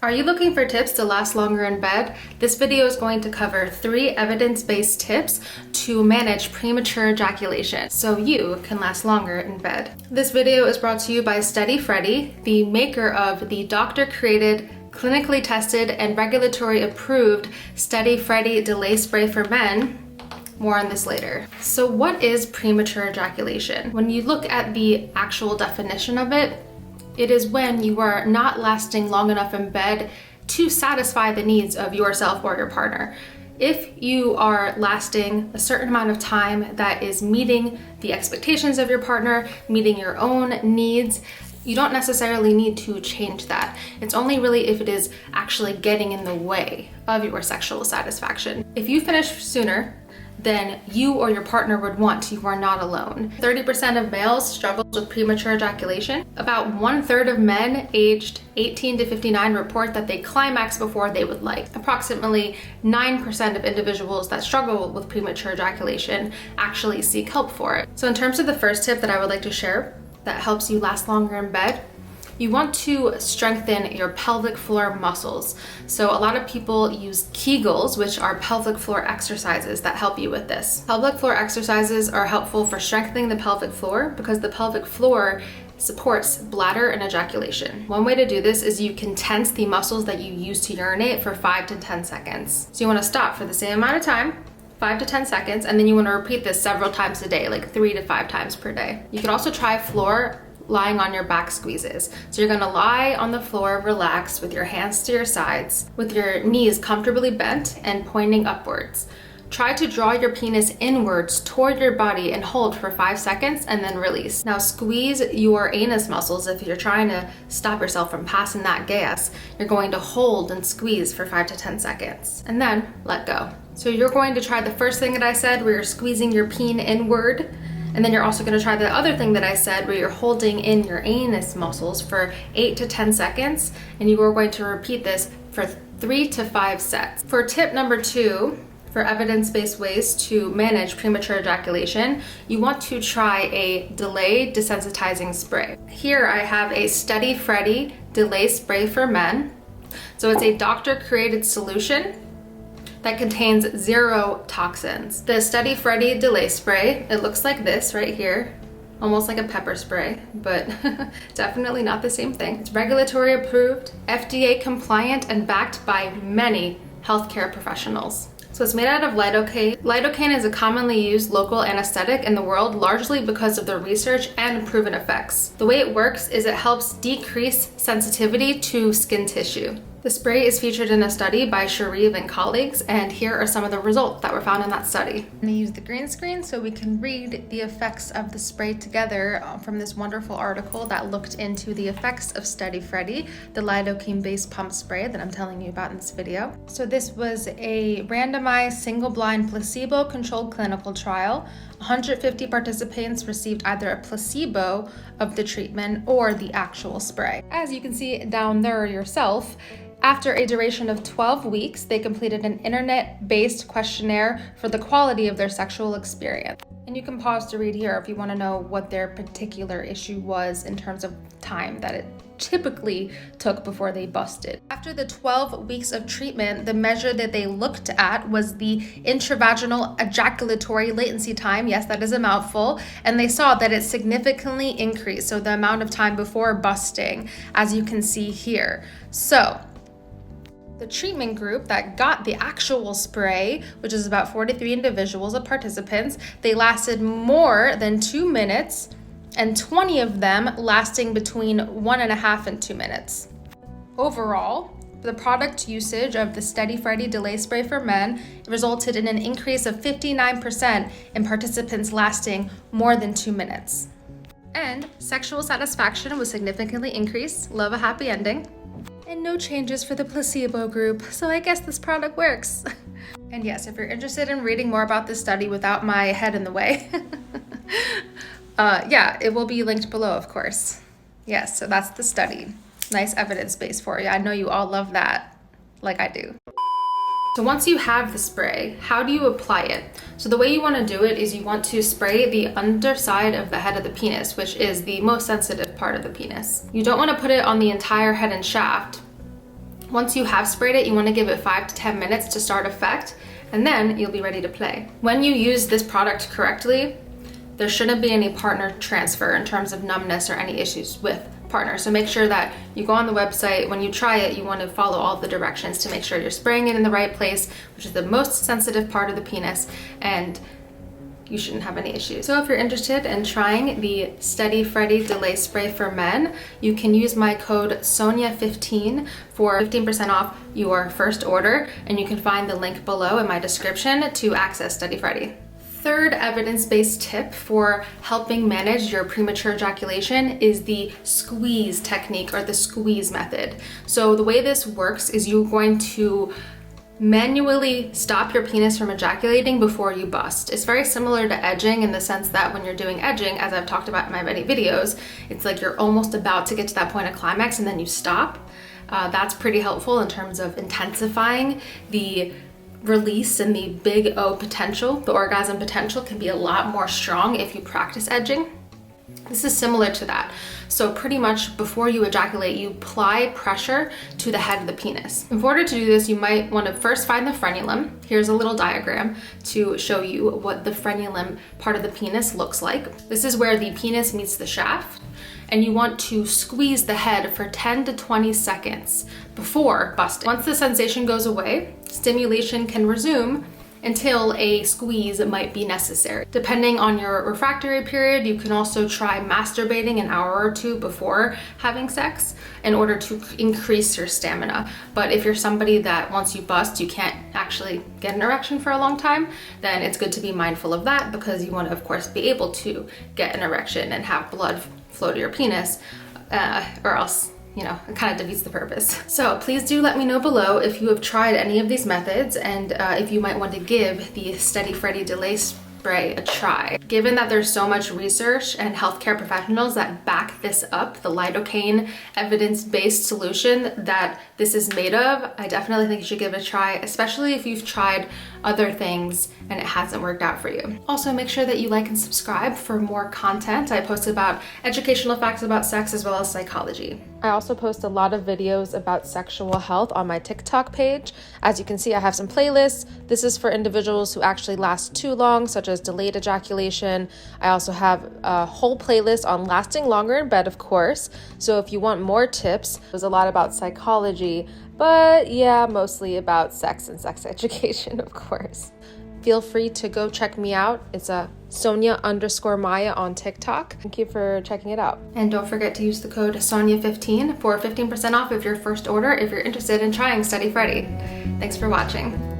Are you looking for tips to last longer in bed? This video is going to cover 3 evidence-based tips to manage premature ejaculation so you can last longer in bed. This video is brought to you by Freddy, the maker of the doctor-created, clinically tested, and regulatory approved Freddy delay spray for men. More on this later. So what is premature ejaculation? When you look at the actual definition of it, it is when you are not lasting long enough in bed to satisfy the needs of yourself or your partner. If you are lasting a certain amount of time that is meeting the expectations of your partner, meeting your own needs, you don't necessarily need to change that. It's only really if it is actually getting in the way of your sexual satisfaction. If you finish sooner than you or your partner would want, you are not alone. 30% of males struggle with premature ejaculation. About 1/3 of men aged 18 to 59 report that they climax before they would like. Approximately 9% of individuals that struggle with premature ejaculation actually seek help for it. So in terms of the first tip that I would like to share that helps you last longer in bed, you want to strengthen your pelvic floor muscles. So a lot of people use Kegels, which are pelvic floor exercises that help you with this. Pelvic floor exercises are helpful for strengthening the pelvic floor because the pelvic floor supports bladder and ejaculation. One way to do this is you can tense the muscles that you use to urinate for 5 to 10 seconds. So you want to stop for the same amount of time, 5 to 10 seconds, and then you want to repeat this several times a day, like 3 to 5 times per day. You can also try floor lying on your back squeezes. So you're gonna lie on the floor, relaxed with your hands to your sides, with your knees comfortably bent and pointing upwards. Try to draw your penis inwards toward your body and hold for 5 seconds and then release. Now squeeze your anus muscles if you're trying to stop yourself from passing that gas. You're going to hold and squeeze for 5 to 10 seconds and then let go. So you're going to try the first thing that I said where you're squeezing your peen inward. And then you're also going to try the other thing that I said where you're holding in your anus muscles for 8 to 10 seconds. And you are going to repeat this for 3 to 5 sets. For tip number 2, for evidence-based ways to manage premature ejaculation, you want to try a delayed desensitizing spray. Here I have a Freddy delay spray for men. So it's a doctor-created solution that contains 0 toxins. The Freddy delay spray, it looks like this right here, almost like a pepper spray, but definitely not the same thing. It's regulatory approved, FDA compliant, and backed by many healthcare professionals. So it's made out of lidocaine. Lidocaine is a commonly used local anesthetic in the world, largely because of the research and proven effects. The way it works is it helps decrease sensitivity to skin tissue. The spray is featured in a study by Shariev and colleagues, and here are some of the results that were found in that study. I'm going to use the green screen so we can read the effects of the spray together from this wonderful article that looked into the effects of Freddy, the lidocaine-based pump spray that I'm telling you about in this video. So this was a randomized, single-blind, placebo-controlled clinical trial. 150 participants received either a placebo of the treatment or the actual spray. As you can see down there yourself, after a duration of 12 weeks, they completed an internet-based questionnaire for the quality of their sexual experience. And you can pause to read here if you want to know what their particular issue was in terms of time that it typically took before they busted. After the 12 weeks of treatment, the measure that they looked at was the intravaginal ejaculatory latency time. Yes, that is a mouthful. And they saw that it significantly increased. So the amount of time before busting, as you can see here. So the treatment group that got the actual spray, which is about 43 individuals of participants, they lasted more than 2 minutes, and 20 of them lasting between 1.5 and 2 minutes. Overall, the product usage of the Freddy delay spray for men resulted in an increase of 59% in participants lasting more than 2 minutes. And sexual satisfaction was significantly increased, love a happy ending, and no changes for the placebo group, so I guess this product works. And yes, if you're interested in reading more about this study without my head in the way, yeah, it will be linked below, of course. Yes, so that's the study. Nice evidence base for you. I know you all love that, like I do. So once you have the spray, how do you apply it? So the way you want to do it is you want to spray the underside of the head of the penis, which is the most sensitive part of the penis. You don't want to put it on the entire head and shaft, Once you have sprayed it, you want to give it 5 to 10 minutes to start effect, and then you'll be ready to play. When you use this product correctly, there shouldn't be any partner transfer in terms of numbness or any issues with partners. So make sure that you go on the website, when you try it, you want to follow all the directions to make sure you're spraying it in the right place, which is the most sensitive part of the penis, and you shouldn't have any issues. So if you're interested in trying the Steady Freddy Delay Spray for men, you can use my code Sonya15 for 15% off your first order, and you can find the link below in my description to access Steady Freddy. Third evidence-based tip for helping manage your premature ejaculation is the squeeze technique, or the squeeze method. So the way this works is you're going to manually stop your penis from ejaculating before you bust. It's very similar to edging in the sense that when you're doing edging, as I've talked about in my many videos, it's like you're almost about to get to that point of climax and then you stop. That's pretty helpful in terms of intensifying the release and the big O potential. The orgasm potential can be a lot more strong if you practice edging. This is similar to that. So pretty much before you ejaculate, you apply pressure to the head of the penis. In order to do this, you might want to first find the frenulum. Here's a little diagram to show you what the frenulum part of the penis looks like. This is where the penis meets the shaft, and you want to squeeze the head for 10 to 20 seconds before busting. Once the sensation goes away, stimulation can resume until a squeeze might be necessary. Depending on your refractory period, you can also try masturbating an hour or two before having sex in order to increase your stamina. But if you're somebody that once you bust, you can't actually get an erection for a long time, then it's good to be mindful of that, because you want to, of course, be able to get an erection and have blood flow to your penis, or else, you know, it kind of defeats the purpose. So please do let me know below if you have tried any of these methods, and if you might want to give the Steady Freddy Delay Spray a try. Given that there's so much research and healthcare professionals that back this up, the lidocaine evidence-based solution that this is made of, I definitely think you should give it a try, especially if you've tried other things and it hasn't worked out for you. Also, make sure that you like and subscribe for more content. I post about educational facts about sex as well as psychology. I also post a lot of videos about sexual health on my TikTok page. As you can see, I have some playlists. This is for individuals who actually last too long, such as delayed ejaculation. I also have a whole playlist on lasting longer in bed, of course. So if you want more tips, there's a lot about psychology, but yeah, mostly about sex and sex education, of course. Feel free to go check me out. It's a Sonya_Maya on TikTok. Thank you for checking it out. And don't forget to use the code Sonya15 for 15% off of your first order if you're interested in trying Steady Freddy. Thanks for watching.